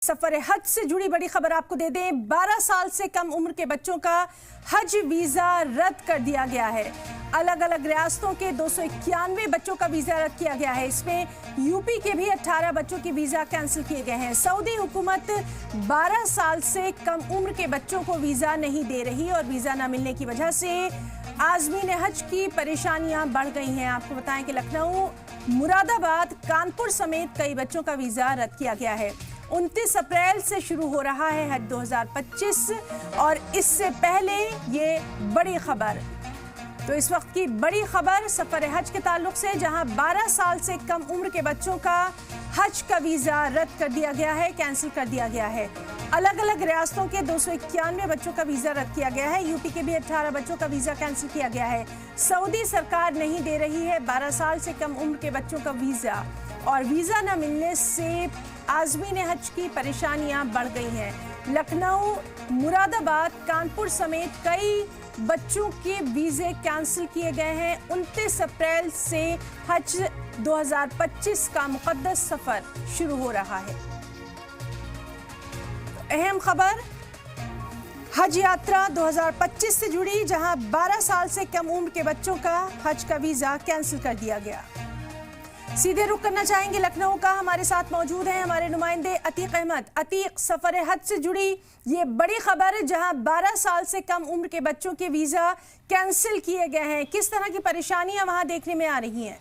सफर हज से जुड़ी बड़ी खबर आपको दे दें। 12 साल से कम उम्र के बच्चों का हज वीजा रद्द कर दिया गया है। अलग अलग रियासतों के 291 बच्चों का वीजा रद्द किया गया है। इसमें यूपी के भी 18 बच्चों के वीजा कैंसिल किए गए हैं। सऊदी हुकूमत 12 साल से कम उम्र के बच्चों को वीजा नहीं दे रही और वीजा न मिलने की वजह से आज़मीन हज की परेशानियां बढ़ गई हैं। आपको बताएं कि लखनऊ, मुरादाबाद, कानपुर समेत कई बच्चों का वीजा रद्द किया गया है। 29 अप्रैल से शुरू हो रहा है हज 2025 और इससे पहले ये बड़ी खबर। तो इस वक्त की बड़ी खबर सफर हज के ताल्लुक से, जहां 12 साल से कम उम्र के बच्चों का हज का वीजा रद्द कर दिया गया है, कैंसिल कर दिया गया है। अलग अलग रियासतों के 291 बच्चों का वीजा रद्द किया गया है। यूपी के भी 18 बच्चों का वीजा कैंसिल किया गया है। सऊदी सरकार नहीं दे रही है 12 साल से कम उम्र के बच्चों का वीजा, और वीजा न मिलने से आज़मीन हज की परेशानियां बढ़ गई हैं। लखनऊ, मुरादाबाद, कानपुर समेत कई बच्चों के वीजे कैंसिल किए गए हैं। 29 अप्रैल से हज 2025 का मुक़द्दस सफर शुरू हो रहा है। अहम खबर हज यात्रा 2025 से जुड़ी, जहां 12 साल से कम उम्र के बच्चों का हज का वीजा कैंसिल कर दिया गया। सीधे रुख करना चाहेंगे लखनऊ का। हमारे साथ मौजूद हैं हमारे नुमाइंदे अतीक अहमद। अतीक, सफर हज से जुड़ी ये बड़ी खबर, जहां 12 साल से कम उम्र के बच्चों के वीजा कैंसिल किए गए हैं, किस तरह की परेशानियां वहां देखने में आ रही हैं?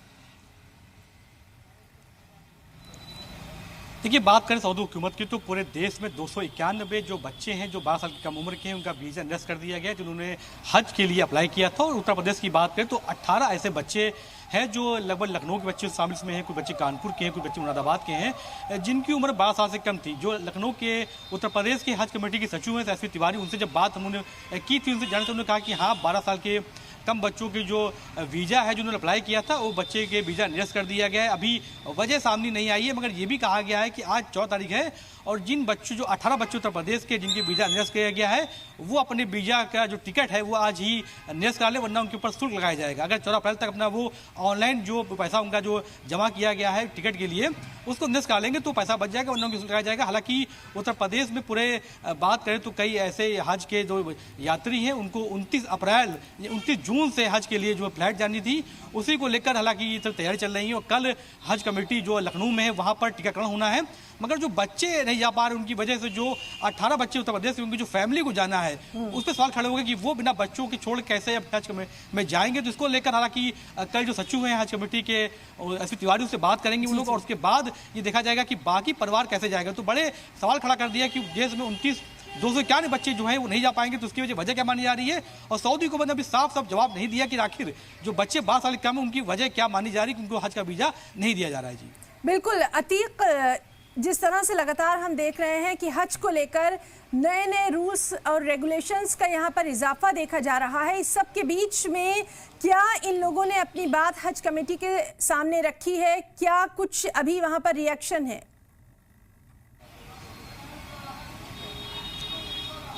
देखिए, बात करें सऊदी हुकूमत की तो पूरे देश में 291 जो बच्चे हैं जो 12 साल की कम उम्र के हैं, उनका वीज़ा निरस्त कर दिया गया जिन्होंने हज के लिए अप्लाई किया था। और उत्तर प्रदेश की बात करें तो 18 ऐसे बच्चे हैं जो लगभग लखनऊ के बच्चे शामिल में हैं, कुछ बच्चे कानपुर के हैं, कुछ बच्चे मुरादाबाद के हैं, जिनकी उम्र 12 साल से कम थी। जो लखनऊ के उत्तर प्रदेश के हज कमेटी के सचिव हैं एसपी तिवारी, उनसे जब बात उन्होंने की थी, उनसे जानने से उन्होंने कहा कि हाँ, 12 साल के कम बच्चों के जो वीज़ा है जिन्होंने अप्लाई किया था, वो बच्चे के वीज़ा निरस्त कर दिया गया है। अभी वजह सामने नहीं आई है, मगर ये भी कहा गया है कि आज 14 तारीख है और जिन बच्चों जो 18 बच्चे उत्तर प्रदेश के जिनके वीज़ा निरस्त किया गया है, वो अपने वीज़ा का जो टिकट है वो आज ही निरस्त करा ले, वरना उनके ऊपर शुल्क लगाया जाएगा। अगर 14 अप्रैल तक अपना वो ऑनलाइन जो पैसा उनका जो जमा किया गया है टिकट के लिए उसको निरस्त करा लेंगे तो पैसा बच जाएगा, वरना उनको शुल्क लगाया जाएगा। हालांकि उत्तर प्रदेश में पूरे बात करें तो कई ऐसे हज के जो यात्री हैं उनको 29 जून से हज के लिए जो फ्लाइट जानी थी, उसी को लेकर हालांकि ये सब तैयारी चल रही है। और कल हज कमेटी जो लखनऊ में है वहाँ पर टीकाकरण होना है, मगर जो बच्चे नहीं जा पा रहे उनकी वजह से जो 18 बच्चे उत्तर प्रदेश से उनकी जो फैमिली को जाना है उस पर सवाल खड़े हो गए कि वो बिना बच्चों के छोड़ कैसे अब हज में जाएंगे। तो इसको लेकर हालांकि कल जो सचिव हैं हज कमेटी के एसपी तिवारी उससे बात करेंगे वो लोग, और उसके बाद ये देखा जाएगा कि बाकी परिवार कैसे जाएगा। तो बड़े सवाल खड़ा कर दिया कि देश में 291 बच्चे जो हैं वो नहीं जा पाएंगे, तो उसकी वजह क्या मानी जा रही है। और सऊदी हुकूमत ने अभी साफ जवाब नहीं दिया कि आखिर जो बच्चे 12 साल कम है उनकी वजह क्या मानी जा रही है कि उनको हज का वीजा नहीं दिया जा रहा है। जी बिल्कुल अतीक, जिस तरह से लगातार हम देख रहे हैं कि हज को लेकर नए नए रूल्स और रेगुलेशंस का यहाँ पर इजाफा देखा जा रहा है, इस सब के बीच में क्या इन लोगों ने अपनी बात हज कमेटी के सामने रखी है? क्या कुछ अभी वहाँ पर रिएक्शन है?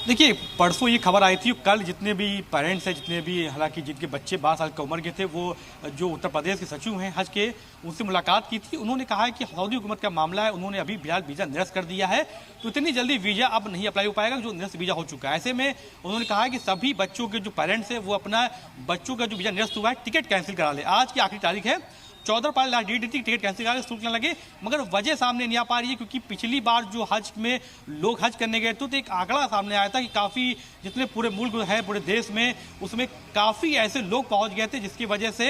देखिए, परसों ये खबर आई थी, कल जितने भी पेरेंट्स हैं, जितने भी हालांकि जिनके बच्चे 12 साल की उम्र के थे, वो जो उत्तर प्रदेश के सचिव हैं हज के, उनसे मुलाकात की थी। उन्होंने कहा है कि सऊदी हुकूमत का मामला है, उन्होंने अभी फिलहाल वीज़ा निरस्त कर दिया है, तो इतनी जल्दी वीज़ा अब नहीं अप्लाई हो पाएगा जो निरस्त वीज़ा हो चुका है। ऐसे में उन्होंने कहा है कि सभी बच्चों के जो पेरेंट्स हैं वो अपना बच्चों का जो वीज़ा निरस्त हुआ है टिकट कैंसिल करा ले। आज की आखिरी तारीख है, 14 अप्रैल लास्ट डेट थी, टिकट कैंसिल करा शुल्क न लगे, मगर वजह सामने नहीं आ पा रही है क्योंकि पिछली बार जो हज में लोग हज करने गए तो एक आंकड़ा सामने आया था कि काफ़ी जितने पूरे मुल्क है, पूरे देश में, उसमें काफ़ी ऐसे लोग पहुंच गए थे जिसकी वजह से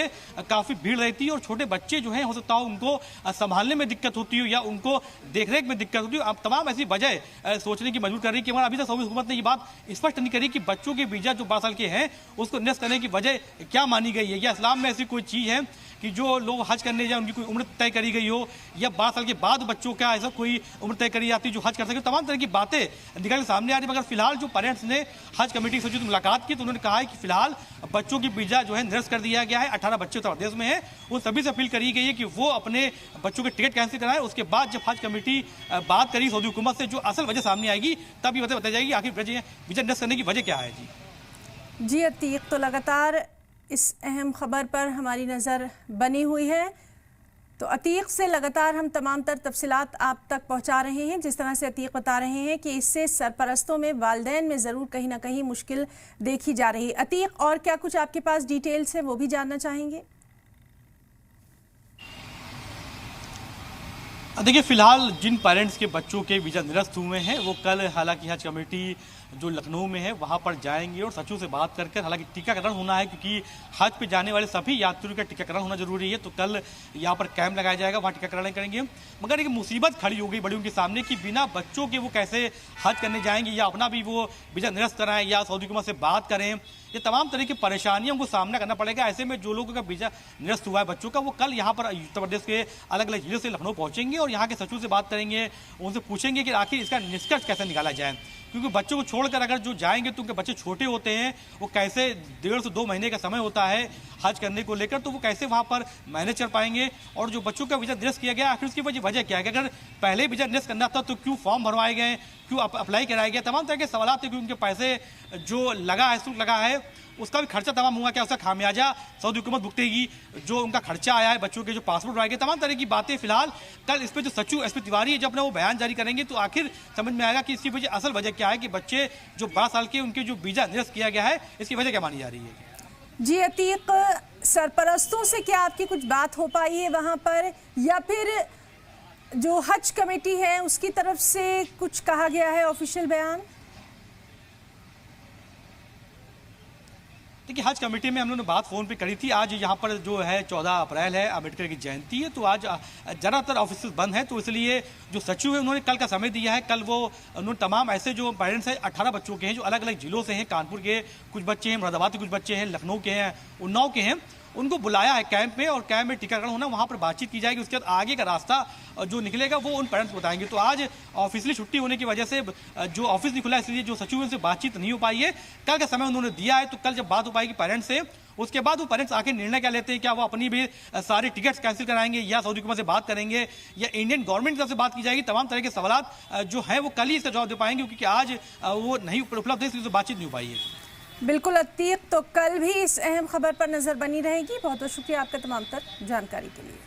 काफ़ी भीड़ रहती है और छोटे बच्चे जो हैं हो सकता हो उनको संभालने में दिक्कत होती हो या उनको देखरेख में दिक्कत होती हो। अब तमाम ऐसी वजह सोचने की मजबूर कर रही है कि अभी तक सऊदी हुकूमत ने ये बात स्पष्ट नहीं करी कि बच्चों के वीज़ा जो 12 साल के हैं उसको निरस्त करने की वजह क्या मानी गई है, या इस्लाम में ऐसी कोई चीज़ है कि जो लोग हज करने जाए उनकी कोई उम्र तय करी गई हो, या 12 साल के बाद बच्चों का ऐसा कोई उम्र तय करी जाती है जो हज कर सके। तमाम तरह की बातें निकल के सामने आ रही है, मगर फिलहाल जो पेरेंट्स ने हज कमेटी से सचिव मुलाकात की तो उन्होंने कहा है कि फिलहाल बच्चों की वीज़ा जो है निरस्त कर दिया गया है। 18 बच्चे उत्तर प्रदेश में हैं, उन सभी से अपील करी गई है कि वो अपने बच्चों के टिकट कैंसिल कराएं। उसके बाद जब हज कमेटी बात करी सऊदी हुकूमत से, जो असल वजह सामने आएगी तब ये बताई जाएगी आखिर वीज़ा निरस्त करने की वजह क्या है। जी अतीक, तो लगातार इस अहम खबर पर हमारी नज़र बनी हुई है। तो अतीक से लगातार हम तमाम तर तफसीलात आप तक पहुंचा रहे हैं। जिस तरह से अतीक बता रहे हैं कि इससे सरपरस्तों में, वालिदैन में ज़रूर कहीं ना कहीं मुश्किल देखी जा रही है। अतीक, और क्या कुछ आपके पास डिटेल्स है वो भी जानना चाहेंगे? देखिए, फिलहाल जिन पेरेंट्स के बच्चों के वीज़ा निरस्त हुए हैं वो कल हालांकि हज कमेटी जो लखनऊ में है वहाँ पर जाएंगे और सचिव से बात कर हालांकि टीकाकरण होना है, क्योंकि हज पे जाने वाले सभी यात्रियों का टीकाकरण होना जरूरी है। तो कल यहाँ पर कैंप लगाया जाएगा, वहाँ टीकाकरण करेंगे। मगर एक मुसीबत खड़ी हो गई बड़ी उनके सामने कि बिना बच्चों के वो कैसे हज करने जाएंगे, या अपना भी वो वीज़ा निरस्त कराएं, या सऊदी हुकूमत से बात करें। ये तमाम तरह की परेशानियों को सामना करना पड़ेगा। ऐसे में जो लोगों का वीज़ा निरस्त हुआ है बच्चों का, वो कल यहाँ पर उत्तर प्रदेश के अलग अलग जिलों से लखनऊ पहुँचेंगे और यहाँ के सचिव से बात करेंगे, उनसे पूछेंगे कि आखिर इसका निष्कर्ष कैसे निकाला जाए। क्योंकि बच्चों को छोड़कर अगर जो जाएंगे तो उनके बच्चे छोटे होते हैं, वो कैसे 1.5 से 2 महीने का समय होता है हज करने को लेकर, तो वो कैसे वहाँ पर मैनेज कर पाएंगे। और जो बच्चों का वीज़ा निरस्त किया गया, आखिर उसकी वजह क्या है कि अगर पहले वीज़ा निरस्त करना था तो क्यों फॉर्म भरवाए गए, क्यों अप्लाई कराया गया, तमाम तरह के सवाल थे। क्योंकि उनके पैसे जो लगा है, शुल्क लगा है, उसका भी खर्चा तमाम हुआ, क्या उसका खामियाजा सऊदी हुकूमत भुगतेगी। जो उनका खर्चा आया है, बच्चों के जो पासपोर्ट बनाए गए, तमाम तरह की बातें फिलहाल कल इस पर जो सचिव एसपी तिवारी है जब अपना वो बयान जारी करेंगे तो आखिर समझ में आएगा कि इसकी वजह, असल वजह क्या है कि बच्चे जो 12 साल के उनके जो वीज़ा निरस्त किया गया है, इसकी वजह क्या मानी जा रही है। जी अतीक, सरपरस्तों से क्या आपकी कुछ बात हो पाई है वहाँ पर, या फिर जो हज कमेटी है उसकी तरफ से कुछ कहा गया है ऑफिशियल बयान? देखिए, हज कमेटी में हम लोगों ने बात फ़ोन पे करी थी। आज यहाँ पर जो है 14 अप्रैल है, अम्बेडकर की जयंती है, तो आज ज़्यादातर ऑफिस बंद हैं। तो इसलिए जो सचिव है उन्होंने कल का समय दिया है। कल वो उन्होंने तमाम ऐसे जो पेरेंट्स हैं 18 बच्चों के हैं जो अलग अलग जिलों से हैं, कानपुर के कुछ बच्चे हैं, मुरादाबाद के कुछ बच्चे हैं, लखनऊ के हैं, उन्नाव के हैं, उनको बुलाया है कैंप में और कैंप में टीकाकरण होना, वहाँ पर बातचीत की जाएगी। उसके बाद आगे का रास्ता जो निकलेगा वो उन पेरेंट्स को बताएंगे। तो आज ऑफिशियली छुट्टी होने की वजह से जो ऑफिस नहीं खुला, इसलिए जो सचिव उनसे बातचीत नहीं हो पाई है। कल का समय उन्होंने दिया है, तो कल जब बात हो पाएगी पेरेंट्स से, उसके बाद वो पेरेंट्स आके निर्णय क्या लेते हैं, क्या वो अपनी भी सारी टिकट्स कैंसिल कराएंगे या सऊदी हुकूमत से बात करेंगे या इंडियन गवर्नमेंट की तरफ से बात की जाएगी। तमाम तरह के सवाल जो हैं वो कल ही इसका जवाब दे पाएंगे, क्योंकि आज वो नहीं उपलब्ध है, इसलिए बातचीत नहीं हो पाई है। बिल्कुल अतीक, तो कल भी इस अहम खबर पर नजर बनी रहेगी। बहुत बहुत शुक्रिया आपका तमाम तर जानकारी के लिए।